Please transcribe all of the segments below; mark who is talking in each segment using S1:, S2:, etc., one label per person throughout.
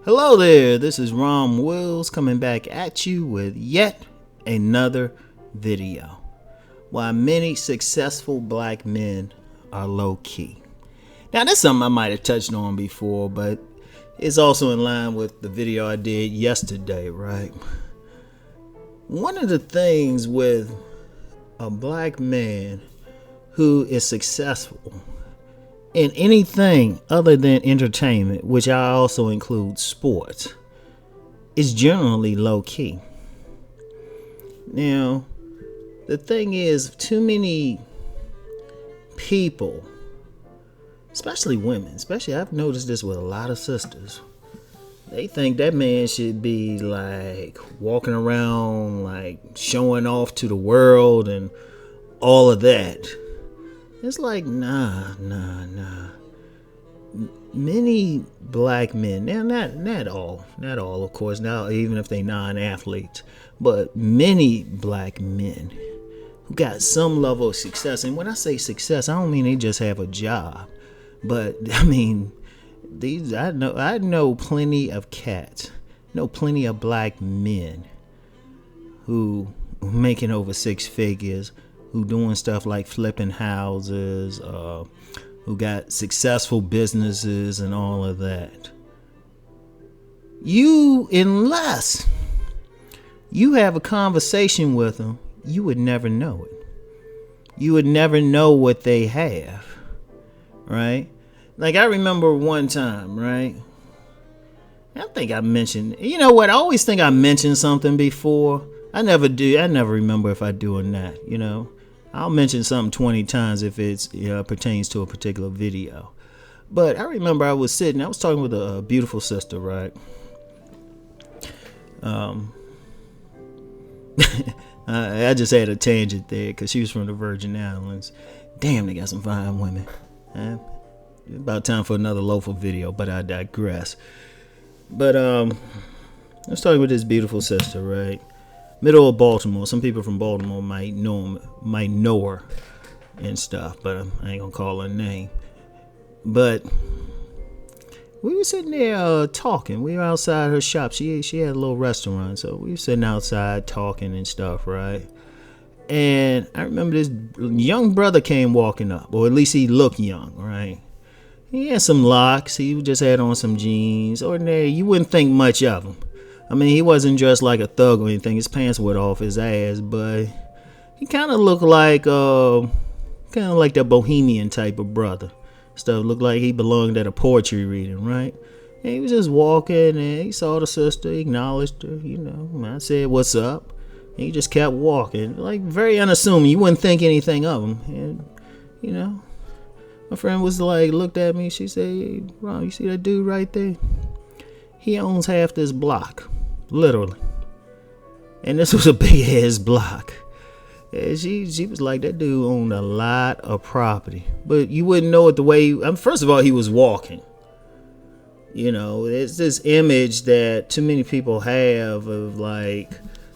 S1: Hello there, this is Rom Wills coming back at you with yet another video. Why many successful black men are low key. Now, that's something I might have touched on before, but it's also in line with the video I did yesterday, right? One of the things with a black man who is successful in anything other than entertainment, which I also include sports, is generally low key. Now, the thing is, too many people, especially women, I've noticed this with a lot of sisters, they think that man should be like walking around like showing off to the world and all of that. It's like, nah. Many black men, now not all, of course, now even if they non-athletes, but many black men who got some level of success. And when I say success, I don't mean they just have a job, but I mean I know plenty of cats, plenty of black men who making over six figures, who doing stuff like flipping houses, who got successful businesses and all of that. Unless you have a conversation with them, you would never know it. You would never know what they have, right? Like, I remember one time, right? I think I mentioned, I always think I mentioned something before. I never do. I never remember if I do or not, I'll mention something 20 times if it pertains to a particular video. But I remember I was talking with a beautiful sister, right? I just had a tangent there because she was from the Virgin Islands. Damn, they got some fine women. About time for another loafer video, but I digress. But I was talking with this beautiful sister, right? Middle of Baltimore. Some people from Baltimore might know her and stuff, but I ain't gonna call her name. But we were sitting there talking. We were outside her shop. She had a little restaurant, so we were sitting outside talking and stuff, right? And I remember this young brother came walking up, or at least he looked young, right? He had some locks. He just had on some jeans. Ordinary, you wouldn't think much of him. I mean, he wasn't dressed like a thug or anything. His pants went off his ass, but he kind of looked like that bohemian type of brother. Stuff looked like he belonged at a poetry reading, right? And he was just walking, and he saw the sister, acknowledged her, I said, "What's up?" And he just kept walking, like very unassuming. You wouldn't think anything of him, and my friend was like, looked at me. She said, "Hey, Ron, you see that dude right there? He owns half this block." Literally. And this was a big ass block. And she was like, that dude owned a lot of property. But you wouldn't know it the way first of all, he was walking. It's this image that too many people have of, like,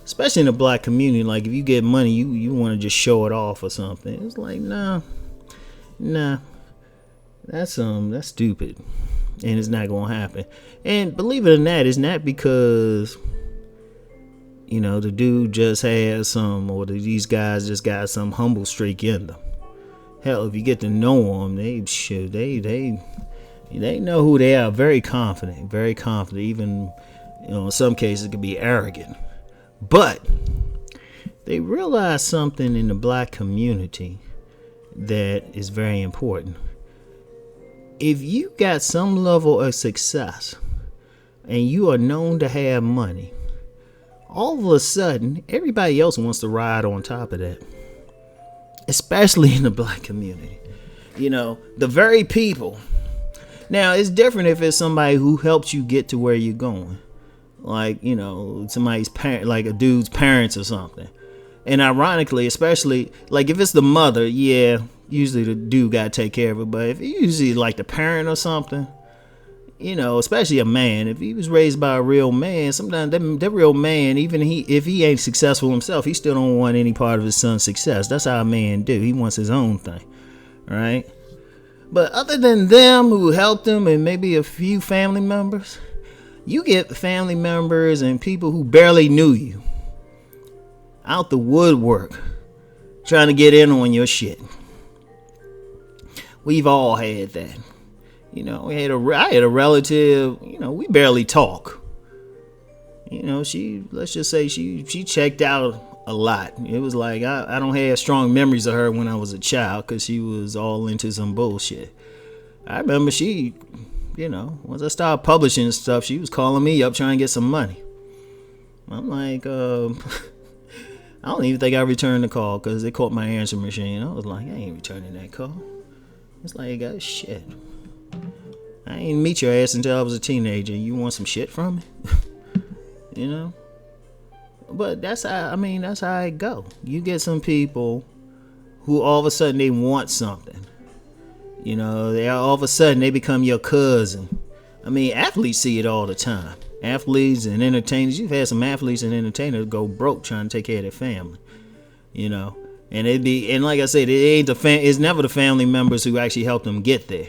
S1: especially in the black community, like if you get money, you want to just show it off or something. It's like, nah. That's stupid. And it's not gonna happen. And believe it or not, it's not because the dude just has some, or these guys just got some humble streak in them. Hell, if you get to know them, they know who they are. Very confident. Even in some cases, it could be arrogant. But they realize something in the black community that is very important. If you got some level of success and you are known to have money, all of a sudden, everybody else wants to ride on top of that, especially in the black community. The very people. Now, it's different if it's somebody who helped you get to where you're going. Like, somebody's parent, like a dude's parents or something. And ironically, especially, like if it's the mother, yeah, usually the dude got to take care of it. But if it's usually like the parent or something, especially a man, if he was raised by a real man, sometimes that real man, even if he ain't successful himself, he still don't want any part of his son's success. That's how a man do. He wants his own thing, right? But other than them who helped him and maybe a few family members, You get family members and people who barely knew you out the woodwork trying to get in on your shit. We've all had that. You know, I had a relative, you know, we barely talk. You know, let's just say she checked out a lot. It was like, I don't have strong memories of her when I was a child because she was all into some bullshit. I remember she, you know, once I started publishing stuff, she was calling me up trying to get some money. I'm like, I don't even think I returned the call because they caught my answering machine. I was like, I ain't returning that call. It's like, oh, shit. I ain't meet your ass until I was a teenager. You want some shit from me? You know? But that's how it go. You get some people who all of a sudden they want something. You know, all of a sudden they become your cousin. I mean, athletes see it all the time. Athletes and entertainers. You've had some athletes and entertainers go broke trying to take care of their family. You know? And like I said, it's never the family members who actually help them get there.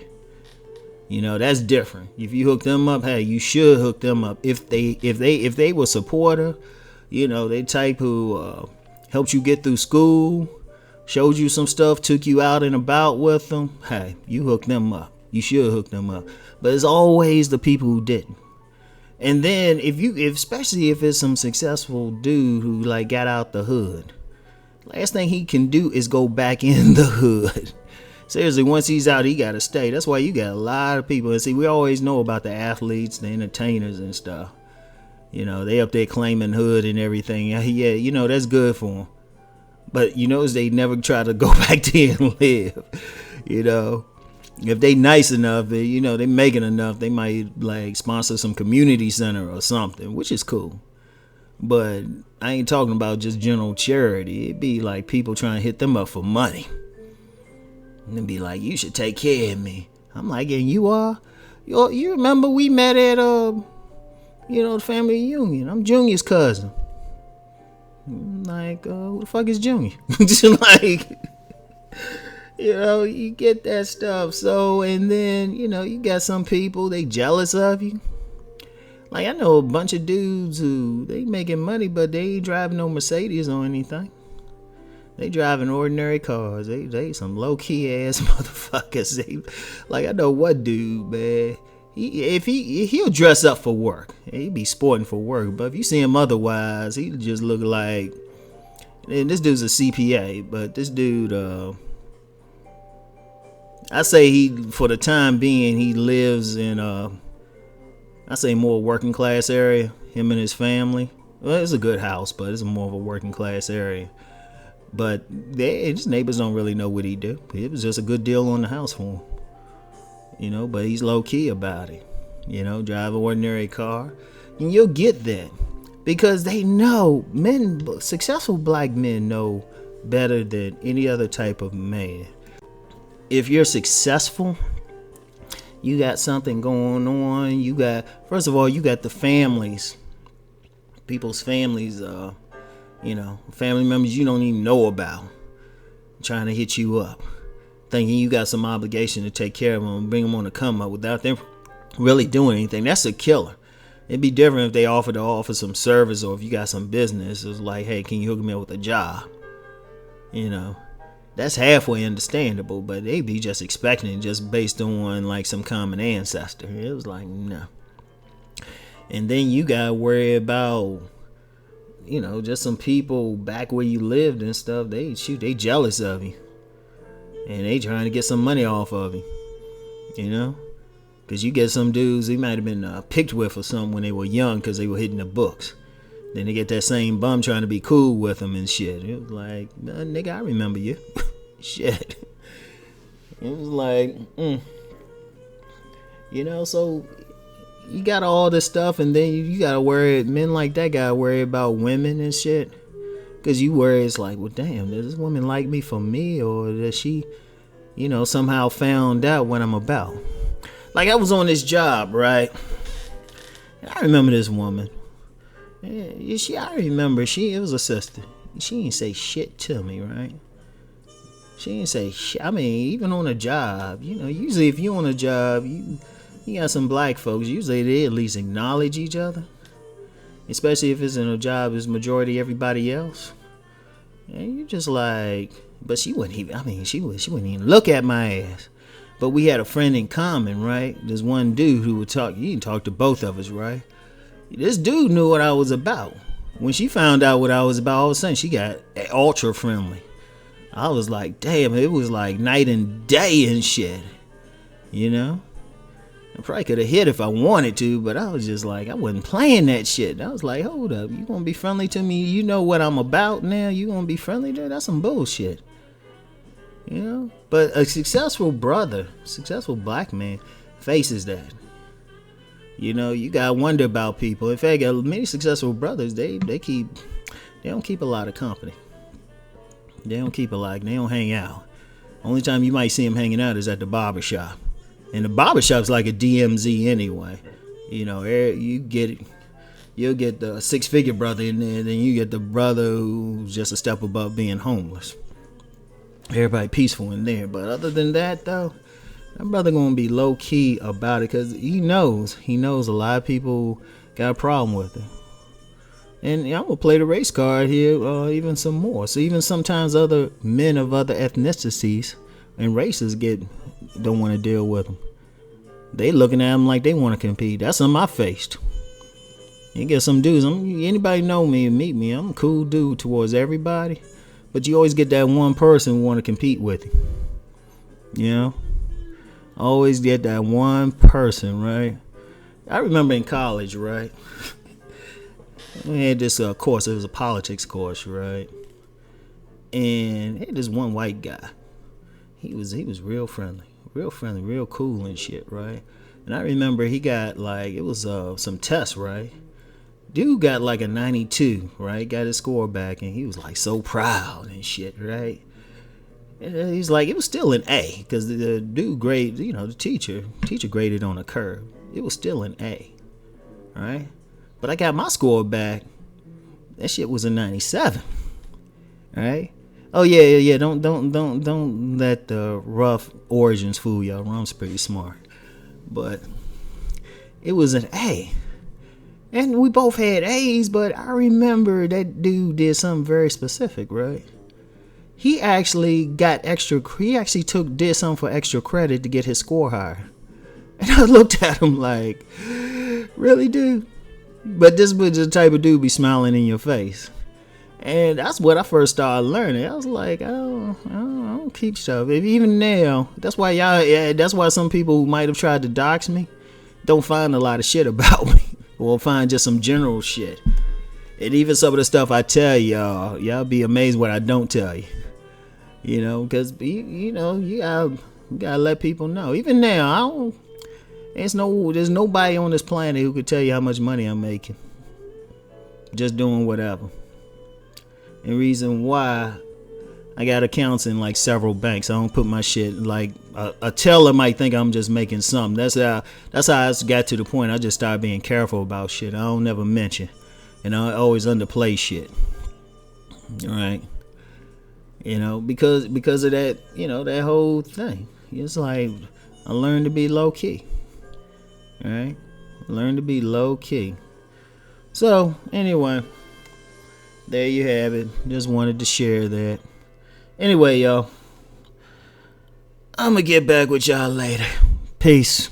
S1: You know, that's different. If you hook them up, hey, you should hook them up. If they were supporter, you know, they type who helped you get through school, showed you some stuff, took you out and about with them, hey, you hook them up. You should hook them up. But it's always the people who didn't. And then especially if it's some successful dude who like got out the hood, last thing he can do is go back in the hood. Seriously, once he's out, he gotta stay. That's why you got a lot of people. And see, we always know about the athletes, the entertainers and stuff. You know, they up there claiming hood and everything. Yeah, you know, that's good for them. But you notice they never try to go back there and live. You know, if they nice enough, you know, they making enough, they might like sponsor some community center or something, which is cool. But I ain't talking about just general charity. It'd be like people trying to hit them up for money. And they'd be like, you should take care of me. I'm like, and you are? You remember we met at, you know, the family reunion. I'm Junior's cousin. I'm like, who the fuck is Junior? Just like, you know, you get that stuff. So, and then, you know, you got some people, they jealous of you. Like, I know a bunch of dudes who, they making money, but they ain't driving no Mercedes or anything. They driving ordinary cars. They some low-key ass motherfuckers. Like, I know one dude, man. He'll dress up for work. He be sporting for work. But if you see him otherwise, he just look like. And this dude's a CPA, but this dude, I say for the time being, he lives in I say more working class area. Him and his family. Well, it's a good house, but it's more of a working class area. But his neighbors don't really know what he do. It was just a good deal on the house for him. You know, but he's low key about it. You know, drive an ordinary car. And you'll get that. Because they know, successful black men know better than any other type of man. If you're successful, you got something going on. First of all, you got the families. People's families, you know, family members you don't even know about trying to hit you up, thinking you got some obligation to take care of them and bring them on the come up without them really doing anything. That's a killer. It'd be different if they offer some service, or if you got some business, it's like, hey, can you hook me up with a job? You know, that's halfway understandable, but they be just expecting it just based on like some common ancestor. It was like, no. And then you gotta worry about, you know, just some people back where you lived and stuff. They jealous of you, and they trying to get some money off of you. You know, because you get some dudes, they might have been picked with or something when they were young because they were hitting the books. Then they get that same bum trying to be cool with them and shit. It was like, nigga, I remember you. Shit. It was like, you know, so you got all this stuff, and then you gotta worry, men like that gotta worry about women and shit. Because you worry, it's like, well, damn, does this woman like me for me, or does she, you know, somehow found out what I'm about? Like, I was on this job, right? I remember this woman. I remember, it was a sister. She didn't say shit to me, right? She didn't say shit. I mean, even on a job, you know, usually if you're on a job, You got some black folks, usually they at least acknowledge each other, especially if it's in a job as majority everybody else. And you just like, but she wouldn't even, she wouldn't even look at my ass. But we had a friend in common, right? There's one dude who would talk, you can talk to both of us, right? This dude knew what I was about. When she found out what I was about, all of a sudden she got ultra friendly. I was like, damn, it was like night and day and shit. You know? I probably could have hit if I wanted to, but I was just like, I wasn't playing that shit. I was like, hold up, you gonna be friendly to me? You know what I'm about now? You gonna be friendly to? That's some bullshit. You know? But a successful brother, successful black man, faces that. You know, you gotta wonder about people. In fact, many successful brothers, they don't keep a lot of company. They don't hang out. Only time you might see them hanging out is at the barbershop. And the barbershop's like a DMZ anyway. You know, you'll get the 6-figure brother in there, then you get the brother who's just a step above being homeless. Everybody peaceful in there. But other than that, though, that brother gonna be low key about it, because he knows a lot of people got a problem with it. And I'm gonna play the race card here, even some more. So even sometimes other men of other ethnicities and races don't want to deal with them. They looking at them like they want to compete. That's something I faced. You get some dudes. Anybody know me and meet me, I'm a cool dude towards everybody, but you always get that one person who want to compete with you. You know, always get that one person, right? I remember in college, right? We had this course. It was a politics course, right? And had this one white guy. He was real friendly, real cool and shit, right? And I remember he got like, it was some tests, right? Dude got like a 92, right? Got his score back, and he was like so proud and shit, right? And he's like, it was still an A, because the dude graded, you know, the teacher graded on a curve. It was still an A, right? But I got my score back. That shit was a 97, right? Oh yeah. Don't let the rough origins fool y'all. Rum's pretty smart, but it was an A, and we both had A's. But I remember that dude did something very specific, right? He actually got extra. He actually did something for extra credit to get his score higher. And I looked at him like, really, dude? But this was the type of dude be smiling in your face. And that's what I first started learning. I was like, I don't keep stuff. Even now, that's why some people who might have tried to dox me don't find a lot of shit about me. Or find just some general shit. And even some of the stuff I tell y'all be amazed what I don't tell you. You know, because, you gotta let people know. Even now, there's nobody on this planet who could tell you how much money I'm making. Just doing whatever. And reason why I got accounts in like several banks. I don't put my shit like a teller might think I'm just making something. That's how I got to the point. I just started being careful about shit. I don't never mention, and I always underplay shit. All right, you know, because of that, you know, that whole thing. It's like I learned to be low key. All right, learn to be low key. So anyway, there you have it. Just wanted to share that. Anyway, y'all, I'm gonna get back with y'all later. Peace.